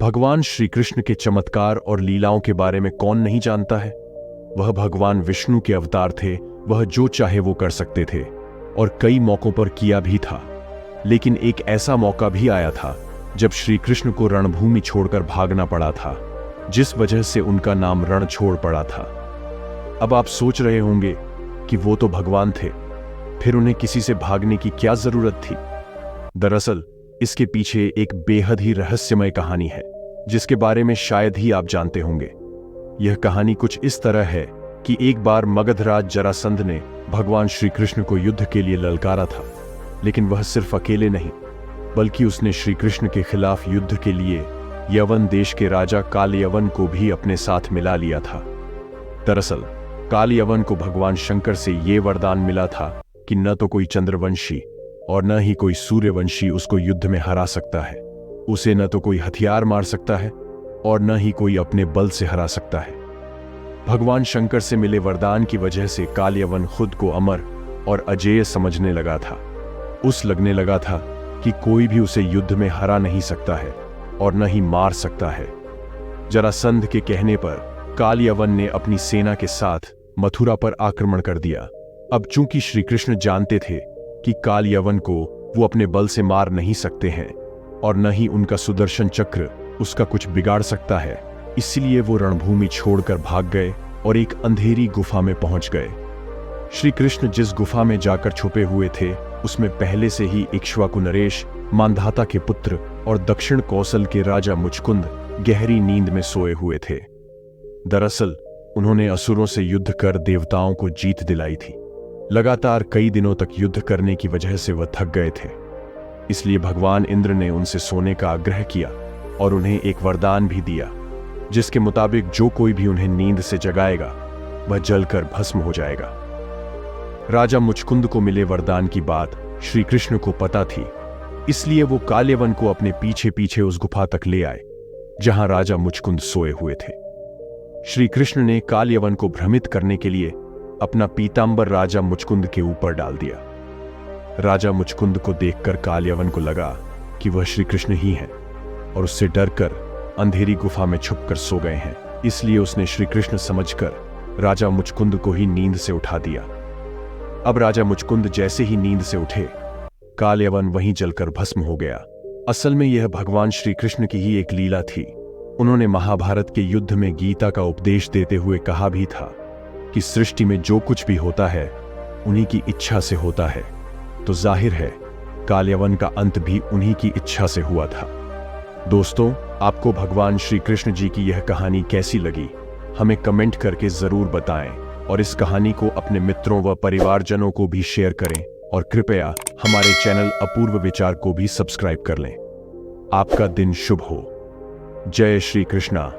भगवान श्री कृष्ण के चमत्कार और लीलाओं के बारे में कौन नहीं जानता है। वह भगवान विष्णु के अवतार थे। वह जो चाहे वो कर सकते थे और कई मौकों पर किया भी था। लेकिन एक ऐसा मौका भी आया था जब श्री कृष्ण को रणभूमि छोड़कर भागना पड़ा था, जिस वजह से उनका नाम रण छोड़ पड़ा था। अब आप सोच रहे होंगे कि वो तो भगवान थे, फिर उन्हें किसी से भागने की क्या जरूरत थी। दरअसल इसके पीछे एक बेहद ही रहस्यमय कहानी है, जिसके बारे में शायद ही आप जानते होंगे। यह कहानी कुछ इस तरह है कि एक बार मगधराज जरासंध ने भगवान श्री कृष्ण को युद्ध के लिए ललकारा था। लेकिन वह सिर्फ अकेले नहीं, बल्कि उसने श्री कृष्ण के खिलाफ युद्ध के लिए यवन देश के राजा कालयवन को भी अपने साथ मिला लिया था। दरअसल कालयवन को भगवान शंकर से यह वरदान मिला था कि न तो कोई चंद्रवंशी और न ही कोई सूर्यवंशी उसको युद्ध में हरा सकता है। उसे न तो कोई हथियार मार सकता है और न ही कोई अपने बल से हरा सकता है। भगवान शंकर से मिले वरदान की वजह से कालयवन खुद को अमर और अजेय समझने लगा था। लगने लगा था कि कोई भी उसे युद्ध में हरा नहीं सकता है और न ही मार सकता है। जरासंध के कहने पर कालयवन ने अपनी सेना के साथ मथुरा पर आक्रमण कर दिया। अब चूंकि श्री कृष्ण जानते थे कि कालयवन को वो अपने बल से मार नहीं सकते हैं और न ही उनका सुदर्शन चक्र उसका कुछ बिगाड़ सकता है, इसलिए वो रणभूमि छोड़कर भाग गए और एक अंधेरी गुफा में पहुंच गए। श्री कृष्ण जिस गुफा में जाकर छुपे हुए थे, उसमें पहले से ही इक्ष्वाकु नरेश, मांधाता के पुत्र और दक्षिण कौशल के राजा मुचकुंद गहरी नींद में सोए हुए थे। दरअसल उन्होंने असुरों से युद्ध कर देवताओं को जीत दिलाई थी। लगातार कई दिनों तक युद्ध करने की वजह से वह थक गए थे। इसलिए भगवान इंद्र ने उनसे सोने का आग्रह किया और उन्हें एक वरदान भी दिया, जिसके मुताबिक जो कोई भी उन्हें नींद से जगाएगा वह जलकर भस्म हो जाएगा। राजा मुचकुंद को मिले वरदान की बात श्री कृष्ण को पता थी, इसलिए वो कालयवन को अपने पीछे पीछे उस गुफा तक ले आए जहां राजा मुचकुंद सोए हुए थे। श्री कृष्ण ने कालयवन को भ्रमित करने के लिए अपना पीतांबर राजा मुचकुंद के ऊपर डाल दिया। राजा मुचकुंद को देखकर कालयवन को लगा कि वह श्री कृष्ण ही हैं और उससे डरकर अंधेरी गुफा में छुपकर सो गए हैं। इसलिए उसने श्री कृष्ण समझकर राजा मुचकुंद को ही नींद से उठा दिया। अब राजा मुचकुंद जैसे ही नींद से उठे, कालयवन वहीं जलकर भस्म हो गया। असल में यह भगवान श्री कृष्ण की ही एक लीला थी। उन्होंने महाभारत के युद्ध में गीता का उपदेश देते हुए कहा भी था कि सृष्टि में जो कुछ भी होता है उन्हीं की इच्छा से होता है। तो जाहिर है कालयवन का अंत भी उन्हीं की इच्छा से हुआ था। दोस्तों, आपको भगवान श्री कृष्ण जी की यह कहानी कैसी लगी, हमें कमेंट करके जरूर बताएं और इस कहानी को अपने मित्रों व परिवारजनों को भी शेयर करें और कृपया हमारे चैनल अपूर्व विचार को भी सब्सक्राइब कर लें। आपका दिन शुभ हो। जय श्री कृष्णा।